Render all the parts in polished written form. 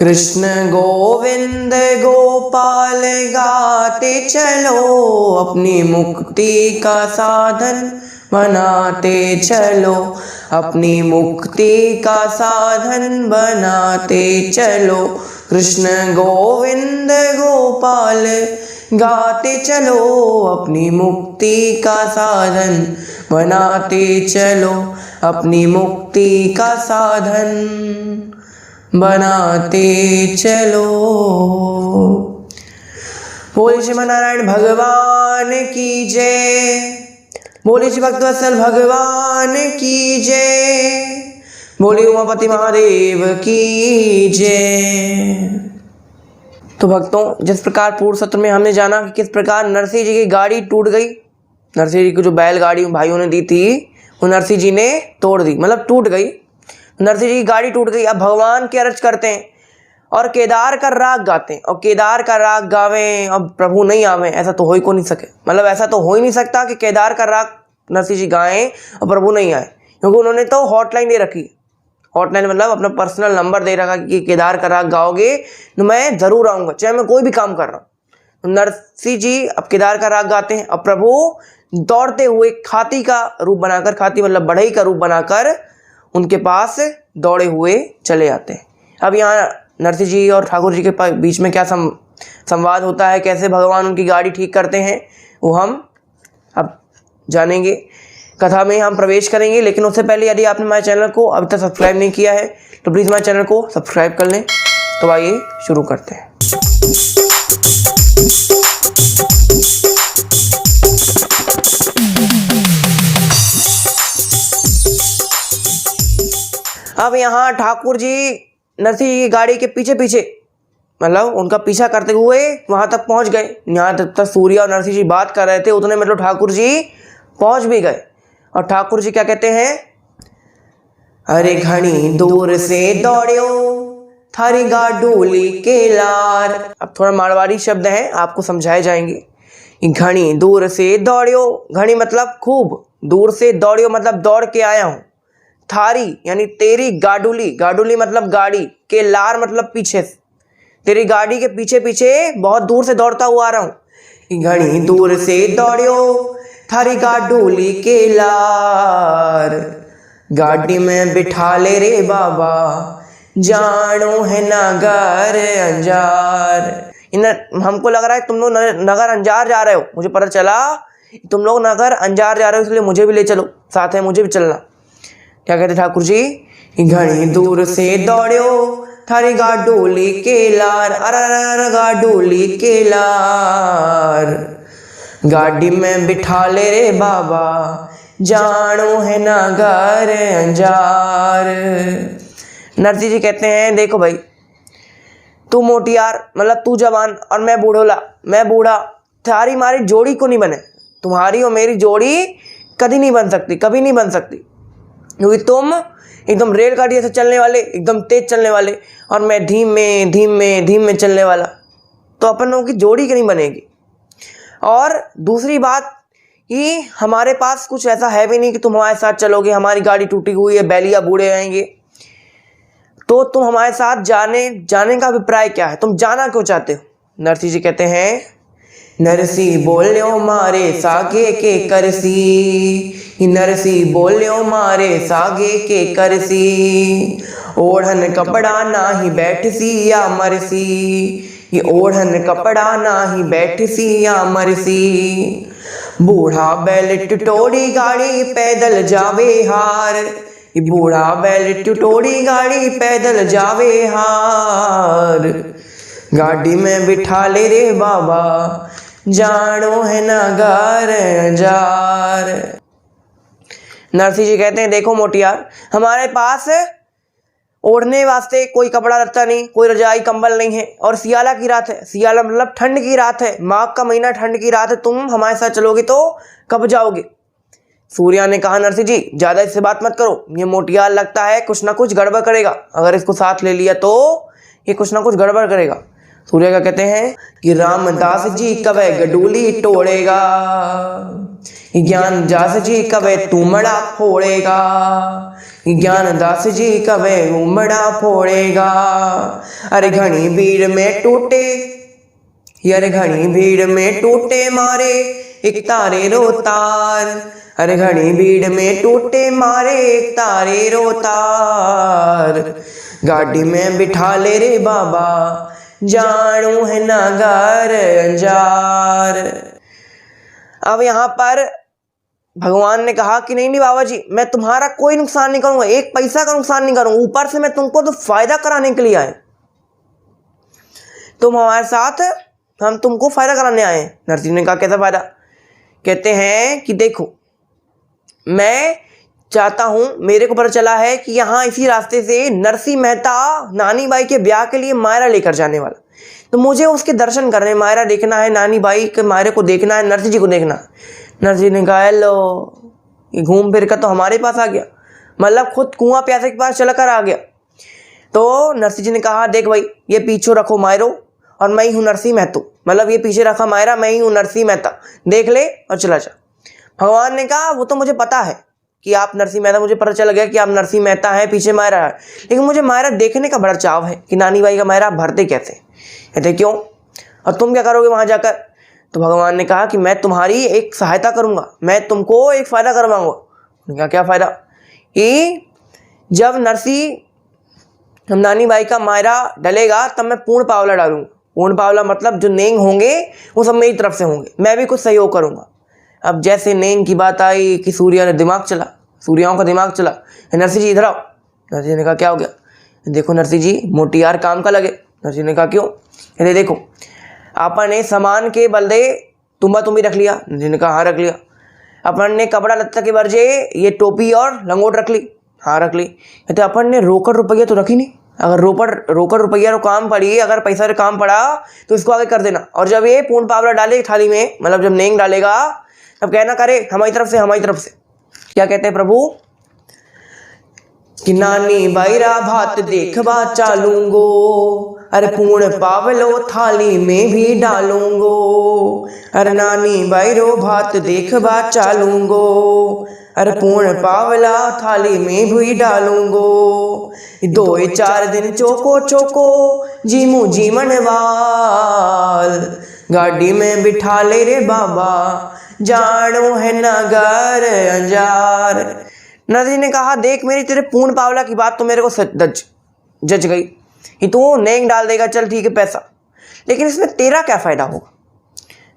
कृष्ण गोविंद गोपाल गाते चलो, अपनी मुक्ति का साधन बनाते चलो, अपनी मुक्ति का साधन बनाते चलो। कृष्ण गोविंद गोपाल गाते चलो, अपनी मुक्ति का साधन बनाते चलो, अपनी मुक्ति का साधन बनाते चलो। बोले श्रीमन्नारायण भगवान की जय, बोले श्री भक्तवत्सल भगवान की जय, बोले उमापति महादेव की जय। तो भक्तों, जिस प्रकार पूर्व सत्र में हमने जाना कि किस प्रकार नरसिंह जी की गाड़ी टूट गई, नरसिंह जी की जो बैलगाड़ी भाइयों ने दी थी वो नरसिंह जी ने तोड़ दी, मतलब टूट गई। नरसिंह जी की गाड़ी टूट गई। अब भगवान की अर्ज करते हैं और केदार का राग गाते हैं, और केदार का राग गावें और प्रभु नहीं आवे, ऐसा तो हो ही को नहीं सके। मतलब ऐसा तो हो ही नहीं सकता कि केदार का राग नरसिंह जी गाएं और प्रभु नहीं आए, क्योंकि उन्होंने तो हॉटलाइन दे रखी। हॉटलाइन मतलब अपना पर्सनल नंबर दे रखा कि केदार का राग गाओगे तो मैं ज़रूर आऊँगा, चाहे मैं कोई भी काम कर रहा हूँ। तो नरसिंह जी अब केदार का राग गाते हैं और प्रभु दौड़ते हुए हाथी का रूप बनाकर, हाथी मतलब बढ़ई का रूप बनाकर उनके पास दौड़े हुए चले आते हैं। अब यहाँ नरसिंह जी और ठाकुर जी के बीच में क्या संवाद होता है, कैसे भगवान उनकी गाड़ी ठीक करते हैं, वो हम अब जानेंगे। कथा में हम प्रवेश करेंगे, लेकिन उससे पहले यदि आपने हमारे चैनल को अभी तक सब्सक्राइब नहीं किया है तो प्लीज़ हमारे चैनल को सब्सक्राइब कर लें। तो आइए शुरू करते हैं। अब यहाँ ठाकुर जी नरसिंह जी की गाड़ी के पीछे पीछे, मतलब उनका पीछा करते हुए वहाँ तक पहुँच गए। यहाँ तक सूर्या और नरसिंह जी बात कर रहे थे, उतने मतलब ठाकुर जी पहुँच भी गए। और ठाकुर जी क्या कहते हैं, अरे घनी दूर से दौड़ियो थारी गाडूली के लार। अब थोड़ा मारवाड़ी शब्द है, आपको समझाए जाएंगे। घनी दूर से दौड़ियो, घनी मतलब खूब, दूर से दौड़ियो मतलब दौड़ के आया हूँ, थारी यानी तेरी गाडूली, गाडूली मतलब गाड़ी, के लार मतलब पीछे, तेरी गाड़ी के पीछे पीछे बहुत दूर से दौड़ता हुआ आ रहा हूँ। घनी दूर से दौड़ियो थारी गाडूली के लार, गाड़ी में बिठा ले रे बाबा जानो है नगर अंजार। हमको लग रहा है तुम लोग नगर अंजार जा रहे हो, मुझे पता चला तुम लोग नगर अंजार जा रहे हो, इसलिए मुझे भी ले चलो, साथ में मुझे भी चलना। क्या कहते ठाकुर जी, घनी दूर से दौड़ियो थारी गाडूली के लार, अरे गाडूली के लार, गाड़ी में बिठा ले रे बाबा जानो है नगर अंजार। नरसिंह जी कहते हैं, देखो भाई, तू मोटियार मतलब तू जवान और मैं बूढ़ोला, मैं बूढ़ा, थारी मारी जोड़ी को नहीं बने, तुम्हारी और मेरी जोड़ी कभी नहीं बन सकती, कभी नहीं बन सकती, क्योंकि तुम एकदम रेलगाड़ी ऐसे चलने वाले, एकदम तेज चलने वाले, और मैं धीमे चलने वाला, तो अपन लोगों की जोड़ी नहीं बनेगी। और दूसरी बात कि हमारे पास कुछ ऐसा है भी नहीं कि तुम हमारे साथ चलोगे, हमारी गाड़ी टूटी हुई है, बैलिया बूढ़े आएंगे, तो तुम हमारे साथ जाने का अभिप्राय क्या है, तुम जाना क्यों चाहते हो। नरसिंह जी कहते हैं, नरसी बोल्यो मारे सागे के करसी, नरसी बोल्यो मारे सागे के करसी, ओढ़न कपड़ा नाही बैठसी या मरसी, ये ओढ़न कपड़ा नाही बैठसी या मरसी, बूढ़ा बैल टुटोड़ी गाड़ी पैदल जावे हार, ये बूढ़ा बैल टुटोड़ी गाड़ी पैदल जावे हार, गाड़ी में बिठा ले रे बाबा जानो है नगर अंजार। नरसिंह जी कहते हैं, देखो मोटियार, हमारे पास ओढ़ने वास्ते कोई कपड़ा लत्ता नहीं, कोई रजाई कंबल नहीं है, और सियाला की रात है, सियाला मतलब ठंड की रात है, माघ का महीना ठंड की रात है, तुम हमारे साथ चलोगे तो कब जाओगे। सूर्या ने कहा, नरसिंह जी ज़्यादा इससे बात मत करो, ये मोटियार लगता है कुछ ना कुछ गड़बड़ करेगा, अगर इसको साथ ले लिया तो ये कुछ ना कुछ गड़बड़ करेगा। सूर्य क्या कहते हैं कि रामदास जी कवे गडूली तोड़ेगा, ज्ञानदास जी कवे तुमड़ा फोड़ेगा, ज्ञानदास जी कवे उमड़ा फोड़ेगा। अरे घनी भीड़ में टूटे, अरे घनी भीड़ में टूटे मारे एक तारे रो तार। अरे घनी भीड़ में टूटे मारे एक तारे रो तार। गाड़ी में बिठा ले रे बाबा, जानू है नगर अंजार। अब यहाँ पर भगवान ने कहा कि नहीं नहीं बाबा जी, मैं तुम्हारा कोई नुकसान नहीं करूंगा, एक पैसा का नुकसान नहीं करूंगा, ऊपर से मैं तुमको तो फायदा कराने के लिए आए, तुम हमारे साथ, हम तुमको फायदा कराने आए। नरसिंह ने कहा कैसा फायदा? कहते हैं कि देखो, मैं चाहता हूं, मेरे को पता चला है कि यहाँ इसी रास्ते से नरसिंह मेहता नानी बाई के ब्याह के लिए मायरा लेकर जाने वाला, तो मुझे उसके दर्शन करने, मायरा देखना है, नानी बाई के मायरे को देखना है, नरसिंह जी को देखना है। नरसिंह ने कहा लो, ये घूम फिर कर तो हमारे पास आ गया, मतलब खुद कुआं प्यासे के पास चला कर आ गया। तो नरसिंह जी ने कहा देख भाई, ये पीछे रखो मायरो और मैं ही हूँ नरसिंह महतो, मतलब ये पीछे रखा मायरा, मैं ही हूँ नरसिंह मेहता, देख ले और चला जा। भगवान ने कहा वो तो मुझे पता है कि आप नरसिंह मेहता, मुझे पता चल गया कि आप नरसिंह मेहता हैं, पीछे मायरा है, लेकिन मुझे मायरा देखने का बड़ा चाव है कि नानी बाई का मायरा भरते कैसे। कहते क्यों, और तुम क्या करोगे वहां जाकर? तो भगवान ने कहा कि मैं तुम्हारी एक सहायता करूंगा, मैं तुमको एक फायदा करवाऊंगा। उन्होंने कहा क्या फायदा? कि जब नरसिंह नानी बाई का मायरा डलेगा तब मैं पूर्ण पावला डालूंगा। पूर्ण पावला मतलब जो नेंग होंगे वो सब मेरी तरफ से होंगे, मैं भी कुछ सहयोग करूंगा। अब जैसे नेंग की बात आई कि सूर्या ने दिमाग चला, सूर्याओं का दिमाग चला, नरसिंह जी इधर आओ। नरसिंह ने कहा क्या हो गया? देखो नरसिंह जी, मोटी यार काम का लगे। नरसिंह ने कहा क्यों? कहते देखो, अपन ने सामान के बलदे तुम्बा तुम्बी रख लिया। नरसिंह ने कहा हाँ रख लिया। अपन ने कपड़ा लत्ता के बरजे ये टोपी और लंगोट रख ली। हाँ रख ली। कहते अपन ने रोकड़ रुपया तो रखी नहीं, अगर रोकड़ रुपया रो काम पड़ी, अगर पैसा रो काम पड़ा तो इसको आगे कर देना, और जब ये पूर्ण पावला डाले थाली में, मतलब जब नेंग डालेगा तब कहना करे हमारी तरफ से, हमारी तरफ से। क्या कहते हैं प्रभु कि नानी बाईरा भात देखवा चालूंगो, अरे पूर्ण पावलो थाली में भी डालूंगो। अरे नानी बाईरो भात देखवा चालूंगो, अरे पूर्ण पावला थाली में भी डालूंगो। 2-4 दिन चोको चोको जीमू जीमन वाल, गाड़ी में बिठा ले रे बाबा, जानो है नगर अंजार। नरसिंह ने कहा देख, मेरी तेरे पूर्ण पावला की बात तो मेरे को जच गई कि तू नेंग डाल देगा, चल ठीक है पैसा, लेकिन इसमें तेरा क्या फायदा होगा?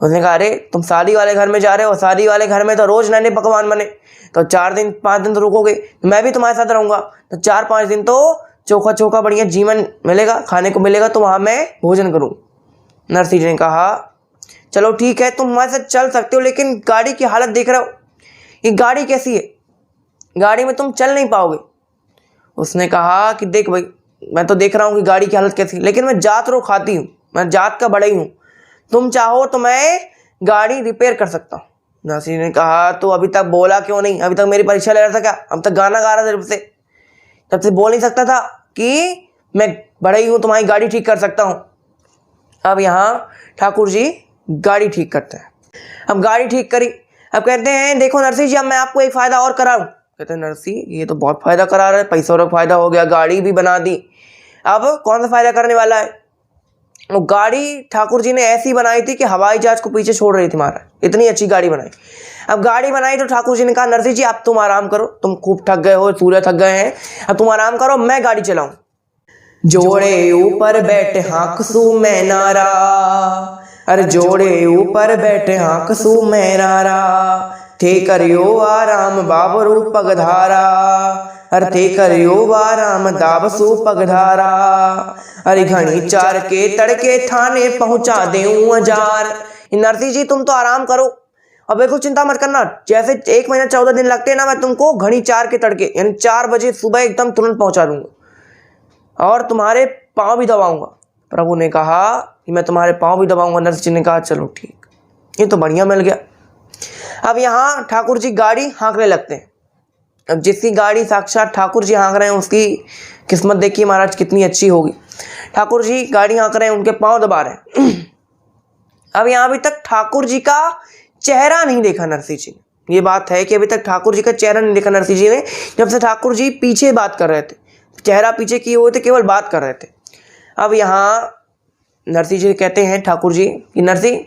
उसने कहा अरे तुम शादी वाले घर में जा रहे हो, शादी वाले घर में तो रोज नए नए पकवान बने, तो 4-5 दिन तो रुकोगे, मैं भी तुम्हारे साथ रहूंगा, तो 4-5 दिन तो चोखा चोखा बढ़िया जीवन मिलेगा, खाने को मिलेगा, तो वहां मैं भोजन करूँ। नरसिंह जी ने कहा चलो ठीक है, तुम हमारे साथ चल सकते हो, लेकिन गाड़ी की हालत देख रहे हो, ये गाड़ी कैसी है, गाड़ी में तुम चल नहीं पाओगे। उसने कहा कि देख भाई, मैं तो देख रहा हूँ कि गाड़ी की हालत कैसी है, लेकिन मैं जात रो खाती हूँ, मैं जात का बड़ा ही हूँ, तुम चाहो तो मैं गाड़ी रिपेयर कर सकता हूँ। नरसिंह ने कहा तो अभी तक बोला क्यों नहीं? अभी तक मेरी परीक्षा ले रहा था क्या? अब तक गाना गा रहा था, तब से बोल नहीं सकता था कि मैं बड़ा ही हूँ, तुम्हारी गाड़ी ठीक कर सकता हूँ। अब यहाँ ठाकुर जी गाड़ी ठीक करते हैं। अब गाड़ी ठीक करी, अब कहते हैं देखो नरसिंह जी, अब मैं आपको एक फायदा और कराऊं। कहते हैं नरसिंह ये तो बहुत फायदा करा रहा है, पैसों का फायदा हो गया, गाड़ी भी बना दी, अब कौन सा फायदा करने वाला है? वो गाड़ी ठाकुर जी ने ऐसी बनाई थी कि हवाई जहाज को पीछे छोड़ रही थी महाराज, इतनी अच्छी गाड़ी बनाई। अब गाड़ी बनाई तो ठाकुर जी ने कहा नरसिंह जी अब तुम आराम करो, तुम खूब थक गए हो, सूर्य थक गए हैं, अब तुम आराम करो, मैं गाड़ी चलाऊं। जोड़े ऊपर बैठे हाँकसू मैं नारा, अरे जोड़े ऊपर बैठे हाँकसू मैं नारा, थे करियो आराम बाबरू पगधारा, अरे थे करियो आराम दाबसू पगधारा। अरे घनी चार के तड़के थाने पहुंचा देऊं हजार। नरसिंह जी तुम तो आराम करो, अब बिल्कुल चिंता मत करना, जैसे 1 महीना 14 दिन लगते हैं ना, मैं तुमको घड़ी 4 के तड़के यानी 4 बजे सुबह एकदम तुरंत पहुंचा दूंगा, और तुम्हारे पाँव भी दबाऊंगा। प्रभु ने कहा कि मैं तुम्हारे पाँव भी दबाऊंगा। नरसिंह जी ने कहा चलो ठीक, ये तो बढ़िया मिल गया। अब यहाँ ठाकुर जी गाड़ी हाँकने लगते हैं। अब जिसकी गाड़ी साक्षात ठाकुर जी हाँक रहे हैं उसकी किस्मत देखिए महाराज कितनी अच्छी होगी। ठाकुर जी गाड़ी हाँक रहे हैं, उनके पाँव दबा रहे हैं। अब यहाँ अभी तक ठाकुर जी का चेहरा नहीं देखा नरसिंह जी ने। ये बात है कि अभी तक ठाकुर जी का चेहरा नहीं देखा नरसिंह जी ने, जब से ठाकुर जी पीछे बात कर रहे थे, चेहरा पीछे किए हुए थे, केवल बात कर रहे थे। अब यहाँ नरसिंह जी कहते हैं ठाकुर जी कि नरसिंह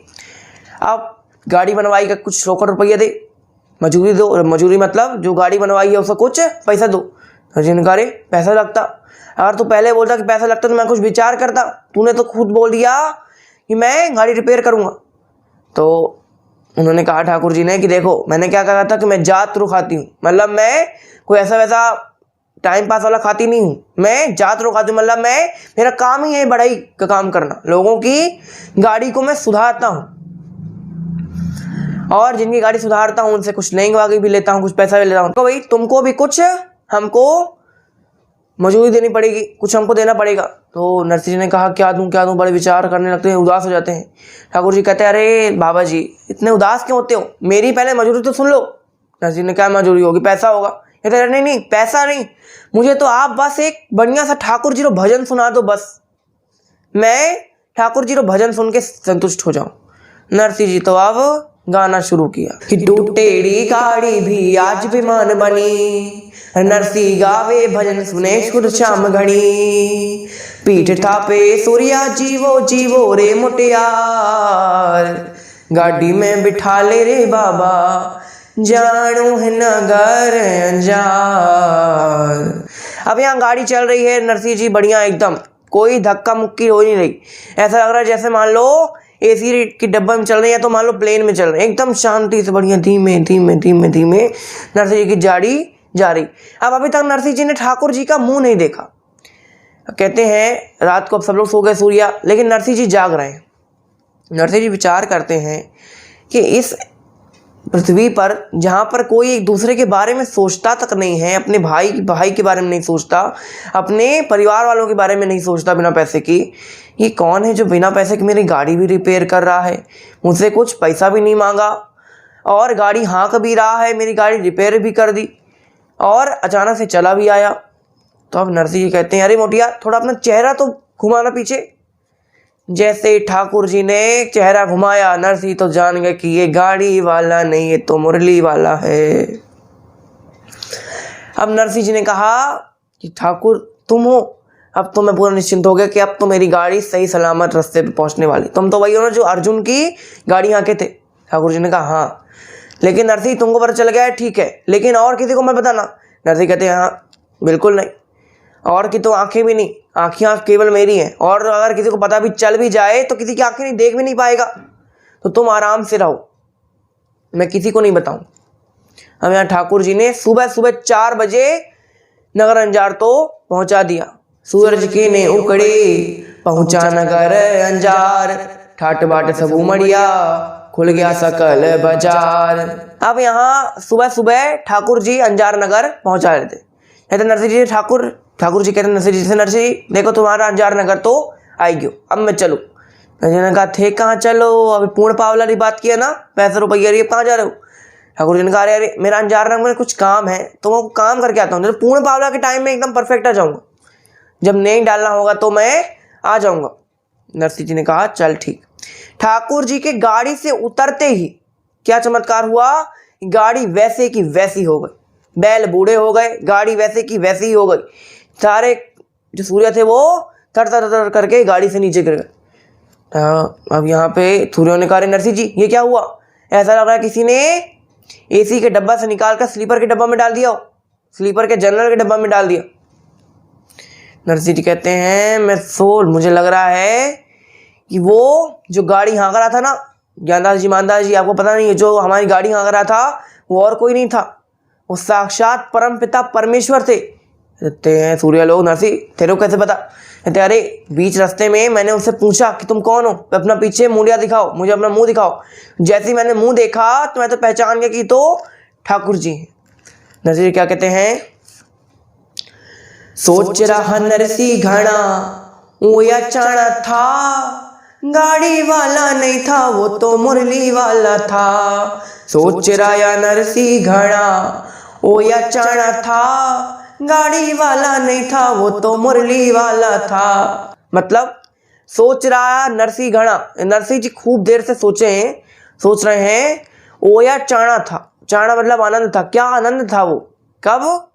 आप गाड़ी बनवाई का कुछ 100 रुपया दे, मजूरी दो, मजूरी मतलब जो गाड़ी बनवाई है उसका कुछ पैसा दो। नरसिंह जी ने कहा, अरे पैसा लगता, अगर तू पहले बोलता कि पैसा लगता तो मैं कुछ विचार करता, तूने तो खुद बोल दिया कि मैं गाड़ी रिपेयर करूँगा। तो उन्होंने कहा ठाकुर जी ने कि देखो मैंने क्या कहा था कि मैं जात रू खाती हूँ, मतलब मैं कोई ऐसा वैसा टाइम पास वाला खाती नहीं हूँ, मैं जात रू खाती हूँ, मतलब मैं मेरा काम ही है बढ़ाई का काम करना, लोगों की गाड़ी को मैं सुधारता हूँ और जिनकी गाड़ी सुधारता हूँ उनसे कुछ नई गाड़ी भी लेता हूँ, कुछ पैसा भी लेता हूँ। तो भाई तुमको भी कुछ हमको मजूरी देनी पड़ेगी, कुछ हमको देना पड़ेगा। तो नरसिंह जी ने कहा क्या दूं, बड़े विचार करने लगते हैं, उदास हो जाते हैं। ठाकुर जी कहते हैं अरे बाबा जी इतने उदास क्यों होते हो, मेरी पहले मजूरी तो सुन लो। नरसिंह जी ने क्या मजूरी होगी, पैसा होगा। कहते हैं नहीं पैसा नहीं, मुझे तो आप बस एक बढ़िया सा ठाकुर जी को भजन सुना दो, बस मैं ठाकुर जी को भजन सुन के संतुष्ट हो जाऊं। नरसिंह जी तो अब गाना शुरू किया कि टूटेड़ी गाड़ी भी आज विमान बनी, नरसिंह गावे भजन सुने सुर श्याम घड़ी, पीठ थापे सूर्या जीवो रे मुटियार, गाड़ी में बिठा ले रे बाबा जानू है नगर अंजार। अब यहाँ गाड़ी चल रही है, नरसिंह जी बढ़िया एकदम, कोई धक्का मुक्की हो नहीं रही, ऐसा लग रहा है जैसे मान लो एसी की डब्बा में चल रही है तो मान लो प्लेन में चल रहे हैं, एकदम शांति से बढ़िया धीमे धीमे धीमे धीमे नरसिंह जी की गाड़ी जा रही। अब अभी तक नरसिंह जी ने ठाकुर जी का मुंह नहीं देखा। कहते हैं रात को अब सब लोग सो गए सूर्या, लेकिन नरसिंह जी जाग रहे हैं। नरसिंह जी विचार करते हैं कि इस पृथ्वी पर जहाँ पर कोई एक दूसरे के बारे में सोचता तक नहीं है, अपने भाई के बारे में नहीं सोचता, अपने परिवार वालों के बारे में नहीं सोचता बिना पैसे की, ये कौन है जो बिना पैसे की मेरी गाड़ी भी रिपेयर कर रहा है, मुझसे कुछ पैसा भी नहीं मांगा और गाड़ी हाँक भी रहा है, मेरी गाड़ी रिपेयर भी कर दी और अचानक से चला भी आया। तो अब नरसिंह जी कहते हैं अरे मोटिया थोड़ा अपना चेहरा तो घुमाना पीछे। जैसे ठाकुर जी ने चेहरा घुमाया, नरसिंह तो जान गए कि ये गाड़ी वाला नहीं, ये तो मुरली वाला है। अब नरसिंह जी ने कहा कि ठाकुर तुम हो, अब तो मैं पूरा निश्चिंत हो गया कि अब तो मेरी गाड़ी सही सलामत रास्ते पे पहुंचने वाली। तुम तो वही हो ना जो अर्जुन की गाड़ी हाँके थे। ठाकुर जी ने कहा हाँ, लेकिन नरसिंह तुमको पता चल गया है ठीक है, लेकिन और किसी को मत बताना। नरसिंह कहते हैं हाँ बिल्कुल नहीं, और की तो आंखें भी नहीं, आँखें केवल मेरी हैं, और अगर किसी को पता भी चल भी जाए तो किसी की आंखें नहीं देख भी नहीं पाएगा, तो तुम आराम से रहो, मैं किसी को नहीं बताऊं। अब यहाँ ठाकुर जी ने सुबह 4 बजे नगर अंजार तो पहुंचा दिया। सूरज के ने उकड़े पहुंचा नगर अंजार, ठाट बाट सब उमड़िया खुल गया सकल बाजार। अब यहाँ सुबह ठाकुर जी अंजार नगर पहुंचा रहे थे। कहते नरसिंह जी ठाकुर जी कहते नरसिंह जी से, नरसिंह जी देखो तुम्हारा अंजार नगर तो आई गयो, अब मैं चलूँ। नरसिंह ने कहा थे कहाँ चलो, अभी पूर्ण पावला की बात किया ना, पैसे रुपये अब कहाँ जा रहे हो। ठाकुर जी ने कहा अरे मेरा अंजार नगर में कुछ काम है तो मैं काम करके आता हूँ, पूर्ण पावला के टाइम में एकदम परफेक्ट आ जाऊँगा, जब नहीं डालना होगा तो मैं आ जाऊँगा। नरसिंह जी ने कहा चल ठीक। ठाकुर जी के गाड़ी से उतरते ही क्या चमत्कार हुआ, गाड़ी वैसे की वैसी हो गई, बैल बूढ़े हो गए, गाड़ी वैसे की वैसी ही हो गई। सारे जो सूर्य थे वो थर थर थर करके गाड़ी से नीचे गिर गए। अब यहाँ पे सूर्य ने कहा नरसिंह जी ये क्या हुआ, ऐसा लग रहा है किसी ने एसी के डब्बा से निकाल कर स्लीपर के डब्बा में डाल दिया हो, स्लीपर के जनरल के डब्बा में डाल दिया। नरसिंह जी कहते हैं मुझे लग रहा है कि वो जो गाड़ी हाँक रहा था ना, ज्ञानदास जी मानदास जी आपको पता नहीं है, जो हमारी गाड़ी हाँक रहा था वो और कोई नहीं था, वो साक्षात परम पिता परमेश्वर थे। कहते हैं सूर्य लोग नरसिंह तेरे को कैसे पता। कहते अरे बीच रास्ते में मैंने उनसे पूछा कि तुम कौन हो, अपना पीछे मुंडिया दिखाओ, मुझे अपना मुंह दिखाओ। जैसे ही मैंने मुंह देखा तो मैं तो पहचान गया कि तो ठाकुर जी हैं। नरसिंह जी क्या कहते हैं, सोच रहा नरसिंह घड़ा वो अचाना था, गाड़ी वाला नहीं था वो तो मुरली वाला था। सोच रहा नरसिंह घड़ा वो अचाना था, गाड़ी वाला नहीं था वो तो मुरली वाला था। मतलब सोच रहा नरसिंह घड़ा, नरसिंह जी खूब देर से सोच रहे हैं, ओया चाणा था, चाणा मतलब आनंद था। क्या आनंद था वो? कब?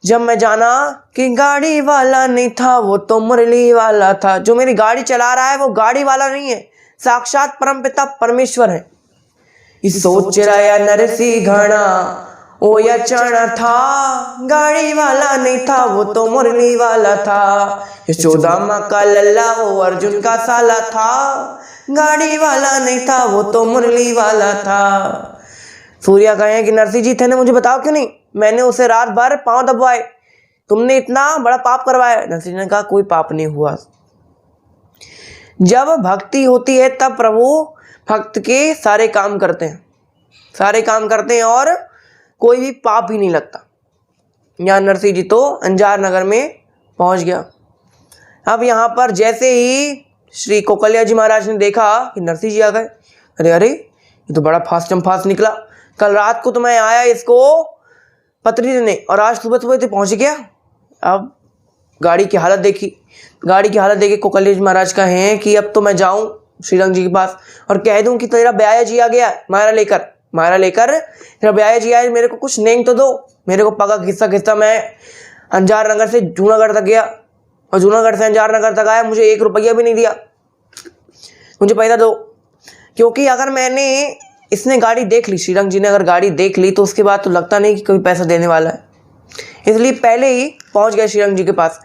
जब मैं जाना कि गाड़ी वाला नहीं था, वो तो मुरली वाला था। जो मेरी गाड़ी चला रहा है वो गाड़ी वाला नहीं है, साक्षात परमपिता परमेश्वर है। इस सोच रहा नरसी घना ओ या चाणा था, गाड़ी वाला नहीं था वो तो मुरली वाला था। यशोदा माँ का लल्ला वो अर्जुन का साला था, गाड़ी वाला नहीं था वो तो मुरली वाला था। सूर्या कहे कि नरसिंह जी थे ने मुझे बताओ क्यों नहीं, मैंने उसे रात भर पांव दबवाए, तुमने इतना बड़ा पाप करवाया। नरसिंह जी ने कहा कोई पाप नहीं हुआ। जब भक्ति होती है तब प्रभु भक्त के सारे काम करते हैं, सारे काम करते हैं और कोई भी पाप ही नहीं लगता। यहाँ नरसिंह जी तो अंजार नगर में पहुंच गया। अब यहाँ पर जैसे ही श्री कौकल्या जी महाराज ने देखा कि नरसिंह जी आ गए, अरे अरे ये तो बड़ा फास्ट एंड फास्ट निकला। कल रात को तो मैं आया इसको पत्री देने और आज सुबह सुबह तो पहुँच गया। अब गाड़ी की हालत देखी, गाड़ी की हालत देखे कौकल्या जी महाराज का है कि अब तो मैं जाऊँ श्रीरंग जी के पास और कह दूँ कि तेरा ब्याया जी आ गया मायरा लेकर तेरा ब्याया जी आया, मेरे को कुछ नेंग तो दो। मेरे को पगा खिस्सा खिस्सा मैं अंजार नगर से जूनागढ़ तक गया और जूनागढ़ से अंजार नगर तक आया, मुझे 1 रुपया भी नहीं दिया, मुझे पैसा दो। क्योंकि अगर मैंने इसने गाड़ी देख ली, श्रीरंग जी ने अगर गाड़ी देख ली तो उसके बाद तो लगता नहीं कि कोई पैसा देने वाला है, इसलिए पहले ही पहुंच गए श्रीरंग जी के पास।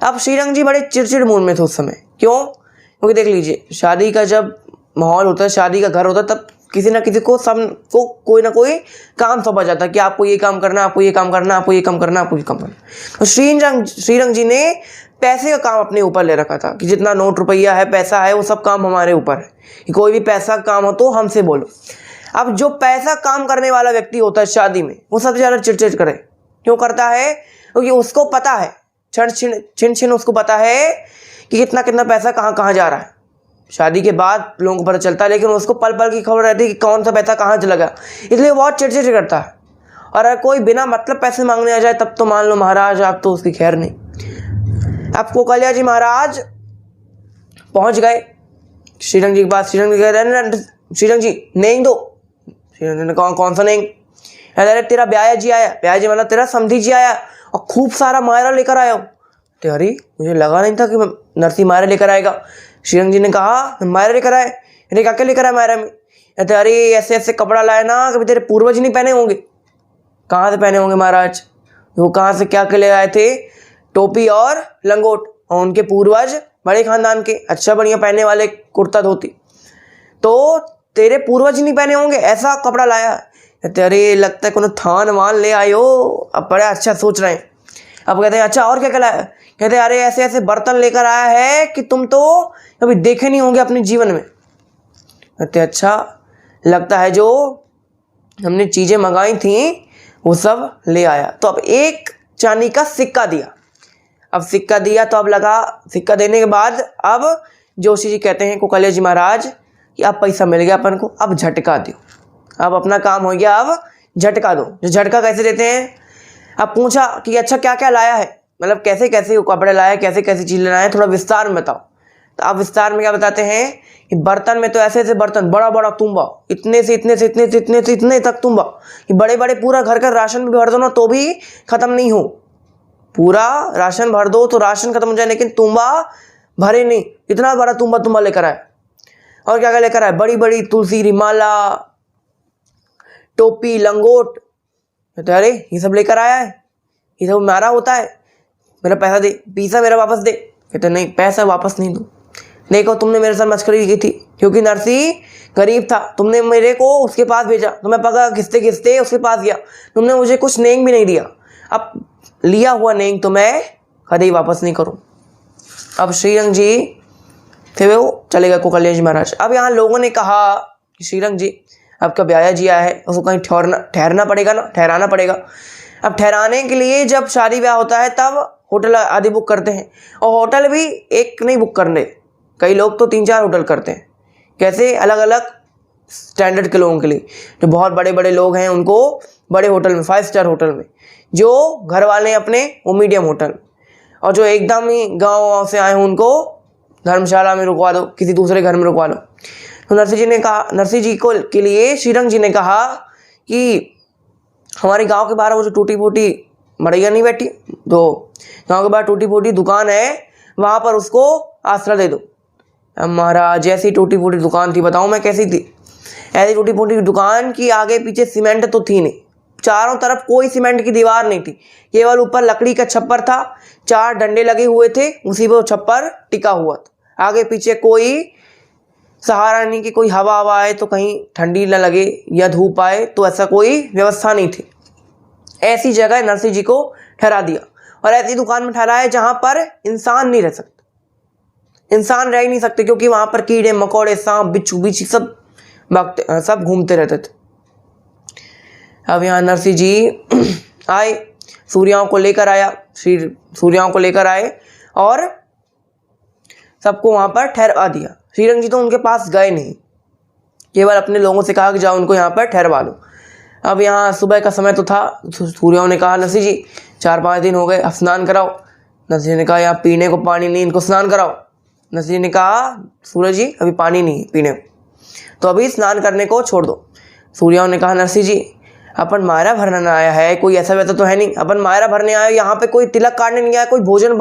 अब श्रीरंग जी बड़े चिड़चिड़ मूड में थे उस समय। क्यों? क्योंकि देख लीजिए शादी का जब माहौल होता है, शादी का घर होता है, तब किसी ना किसी को सबको कोई ना कोई काम सौंपा जाता है कि आपको ये काम करना, आपको ये काम करना, आपको ये काम करना, आपको ये काम करना। तो श्रीरंग जी ने पैसे का काम अपने ऊपर ले रखा था कि जितना नोट रुपया है, पैसा है, वो सब काम हमारे ऊपर है कि कोई भी पैसा काम हो तो हमसे बोलो। अब जो पैसा काम करने वाला व्यक्ति होता है शादी में, वो सबसे ज़्यादा चिड़चिड़ करे। क्यों करता है? क्योंकि उसको पता है, छिन छिन उसको पता है कि कितना कितना पैसा कहाँ कहाँ जा रहा है। शादी के बाद लोगों को पता चलता है, लेकिन उसको पल पल की खबर रहती है कि कौन सा पैसा कहाँ चला गया, इसलिए बहुत चिड़चिड़ करता है। और अगर कोई बिना मतलब पैसे मांगने आ जाए तब तो मान लो महाराज आप तो उसकी खैर नहीं। अब कौकल्या जी महाराज पहुंच गए श्रीरंग जी के पास। श्रीरंग जी कह रहे हैं श्रीरंग जी नेंग दो। श्रीरंग जी ने कहा कौन सा नेंग? अरे तेरा ब्याया जी आया, ब्याया जी मतलब तेरा समधी जी आया और खूब सारा मायरा लेकर आया हो। तो अरे मुझे लगा नहीं था कि नरसिंह मायरा लेकर आएगा। श्रीरंग जी ने कहा मायरा लेकर आए? अरे क्या क्या लेकर आए मायरा में? कहते अरे ऐसे ऐसे कपड़ा लाया ना कभी तेरे पूर्वज नहीं पहने होंगे। कहाँ से पहने होंगे महाराज? वो कहाँ से क्या क्या ले आए थे? टोपी और लंगोट, और उनके पूर्वज बड़े खानदान के अच्छा बढ़िया पहनने वाले कुर्ता धोती, तो तेरे पूर्वज नहीं पहने होंगे, ऐसा कपड़ा लाया। कहते अरे लगता है कोनो थान वान ले आए हो। अब बड़ा अच्छा सोच रहे हैं। अब कहते हैं अच्छा और क्या क्या लाया? कहते अरे ऐसे ऐसे बर्तन लेकर आया है कि तुम तो कभी देखे नहीं होंगे अपने जीवन में। कहते अच्छा लगता है जो हमने चीज़ें मंगाई थी वो सब ले आया। तो अब एक चांदी का सिक्का दिया। अब सिक्का दिया तो अब लगा, सिक्का देने के बाद अब जोशी जी कहते हैं कौकल्या जी महाराज कि अब पैसा मिल गया अपन को, अब झटका दो, अब अपना काम हो गया, अब झटका दो। जो झटका कैसे देते हैं? अब पूछा कि अच्छा क्या क्या लाया है, मतलब कैसे कैसे कपड़े लाए, कैसे कैसे चीज़ लाए हैं, थोड़ा विस्तार में बताओ। तो आप विस्तार में क्या बताते हैं कि बर्तन में तो ऐसे ऐसे बर्तन, बड़ा बड़ा तुम्बा, इतने से इतने से इतने से इतने से इतने तक तुम्बा, कि बड़े बड़े पूरा घर का राशन भी भर दो ना तो भी खत्म नहीं हो। पूरा राशन भर दो तो राशन खत्म हो जाए, लेकिन तुम्बा भरे नहीं, इतना बड़ा तुम्बा लेकर आए। और क्या क्या लेकर आए? बड़ी बड़ी तुलसी की माला, टोपी, लंगोट। कहते अरे ये सब लेकर आया है, ये सब मारा होता है, मेरा पैसा दे, पैसा मेरा वापस दे। कहते नहीं पैसा वापस नहीं दूँ। देखो तुमने मेरे साथ मस्करी की थी, क्योंकि नरसिंह गरीब था, तुमने मेरे को उसके पास भेजा तो मैं पगा घिसते घिसते उसके पास गया, तुमने मुझे कुछ नेंग भी नहीं दिया। अब लिया हुआ नेंग तो मैं कभी वापस नहीं करूँ। अब श्रीरंग जी थे वो चले गए कौकल्या जी महाराज। अब यहाँ लोगों ने कहा कि श्रीरंग जी आपका ब्याया जी आया है, उसको कहीं ठहरना पड़ेगा ना, ठहराना पड़ेगा। अब ठहराने के लिए जब शादी ब्याह होता है तब होटल आदि बुक करते हैं, और होटल भी एक नहीं बुक करने, कई लोग तो 3-4 होटल करते हैं। कैसे? अलग अलग स्टैंडर्ड के लोगों के लिए, जो बहुत बड़े बड़े लोग हैं उनको बड़े होटल में, 5 स्टार होटल में, जो घर वाले अपने वो मीडियम होटल, और जो एकदम ही गाँव से आए हैं उनको धर्मशाला में रुकवा दो, किसी दूसरे घर में रुकवा लो। तो नरसिंह जी को के लिए श्रीरंग जी ने कहा कि हमारे गांव के बाहर वो जो टूटी फूटी मड़ैया नहीं बैठी, तो गांव के बाहर टूटी फूटी दुकान है, वहाँ पर उसको आसरा दे दो। अब महाराज जैसी टूटी फूटी दुकान थी, बताऊँ मैं कैसी थी, ऐसी टूटी फूटी दुकान की आगे पीछे सीमेंट तो थी नहीं, चारों तरफ कोई सीमेंट की दीवार नहीं थी, केवल ऊपर लकड़ी का छप्पर था, 4 डंडे लगे हुए थे, उसी पर छप्पर टिका हुआ था। आगे पीछे कोई सहारा नहीं कि कोई हवा हवा आए तो कहीं ठंडी न लगे या धूप आए, तो ऐसा कोई व्यवस्था नहीं थी। ऐसी जगह नरसिंह जी को ठहरा दिया और ऐसी दुकान में ठहराया जहां पर इंसान नहीं रह सकते, इंसान रह ही नहीं सकते, क्योंकि वहां पर कीड़े मकोड़े सांप बिच्छू बिच्छू सब घूमते रहते थे। अब यहाँ नरसिंह जी आए, सूर्याओं को लेकर आया, सूर्याओं को लेकर आए और सबको वहां पर ठहरा दिया। श्रीरंग जी तो उनके पास गए नहीं, केवल अपने लोगों से कहा कि जाओ उनको यहाँ पर ठहरवा लो। अब यहाँ सुबह का समय तो था, सूर्याओं ने कहा नरसिंह जी 4-5 दिन हो गए, अब स्नान कराओ। नरसिंह जी ने कहा यहाँ पीने को पानी नहीं, इनको स्नान कराओ। नरसिंह जी ने कहा सूर्य जी अभी पानी नहीं पीने को, तो अभी स्नान करने को छोड़ दो। सूर्याओं ने कहा नरसिंह जी अपन मायरा भरने आया है, कोई ऐसा वैसा तो है नहीं, अपन मायरा भरने आए, यहाँ पे कोई तिलक काटने नहीं आया, कोई भोजन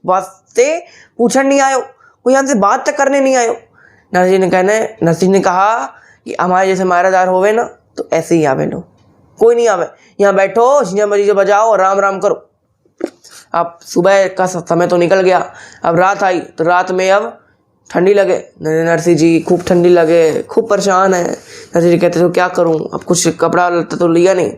वास्ते पूछने नहीं आयो, कोई हमसे बात तक करने नहीं आयो। नरसिंह जी ने कहा कि हमारे जैसे मायरादार होवे ना तो ऐसे ही आवे लोग, कोई नहीं आवे, यहाँ बैठो झिंझा मरीजा बजाओ और राम राम करो। अब सुबह का समय तो निकल गया, अब रात आई, तो रात में अब ठंडी लगे नरसिंह जी, खूब ठंडी लगे, खूब परेशान है। नरसिंह जी कहते तो क्या करूं, अब कुछ कपड़ा लत्ता तो लिया नहीं।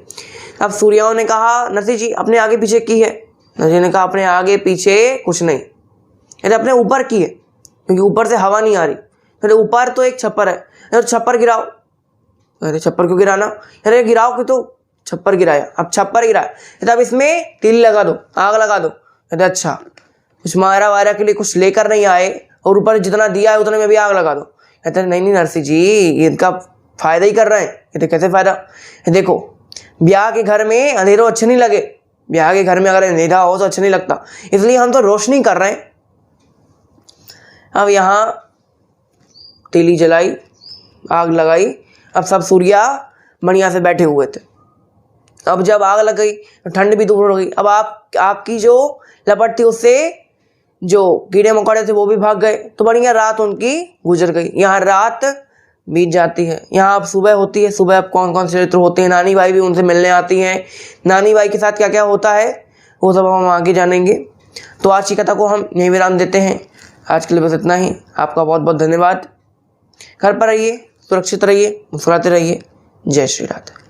अब सूर्याओं ने कहा नरसिंह जी अपने आगे पीछे की है। नरसिंह जी ने कहा अपने आगे पीछे कुछ नहीं, कहते अपने ऊपर की है, क्योंकि ऊपर से हवा नहीं आ रही। कहते ऊपर तो एक छप्पर है, तो छप्पर गिराओ। कहते छप्पर क्यों गिराना, अरे गिराओ कि, तो छप्पर गिराया। अब छप्पर गिराया, कहते अब इसमें तिल लगा दो, आग लगा दो। कहते अच्छा, कुछ मायरा वायरा के लिए कुछ लेकर नहीं आए और ऊपर जितना दिया है उतने में भी आग लगा दो। कहते नहीं नहीं नरसिंह जी ये इनका फायदा ही कर रहे हैं। कहते कैसे फायदा, देखो ब्याह के घर में अंधेरों अच्छे नहीं लगे, ब्याह के घर में अगर अंधेरा हो तो अच्छा नहीं लगता, इसलिए हम तो रोशनी कर रहे हैं। अब यहाँ तीली जलाई, आग लगाई, अब सब सूर्या बढ़िया से बैठे हुए थे। अब जब आग लग गई तो ठंड भी दूर हो गई। अब आपकी जो लपट थी उससे जो कीड़े मकोड़े थे वो भी भाग गए, तो बढ़िया रात उनकी गुजर गई। यहाँ रात बीत जाती है, यहाँ अब सुबह होती है। सुबह अब कौन कौन से चरित्र होते हैं, नानी बाई भी उनसे मिलने आती हैं, नानी बाई के साथ क्या क्या होता है वो सब हम आगे जानेंगे। तो आज की कथा को हम यहीं विराम देते हैं। आज के लिए बस इतना ही। आपका बहुत बहुत धन्यवाद। घर पर रहिए, सुरक्षित रहिए, मुस्कुराते रहिए। जय श्री राधे।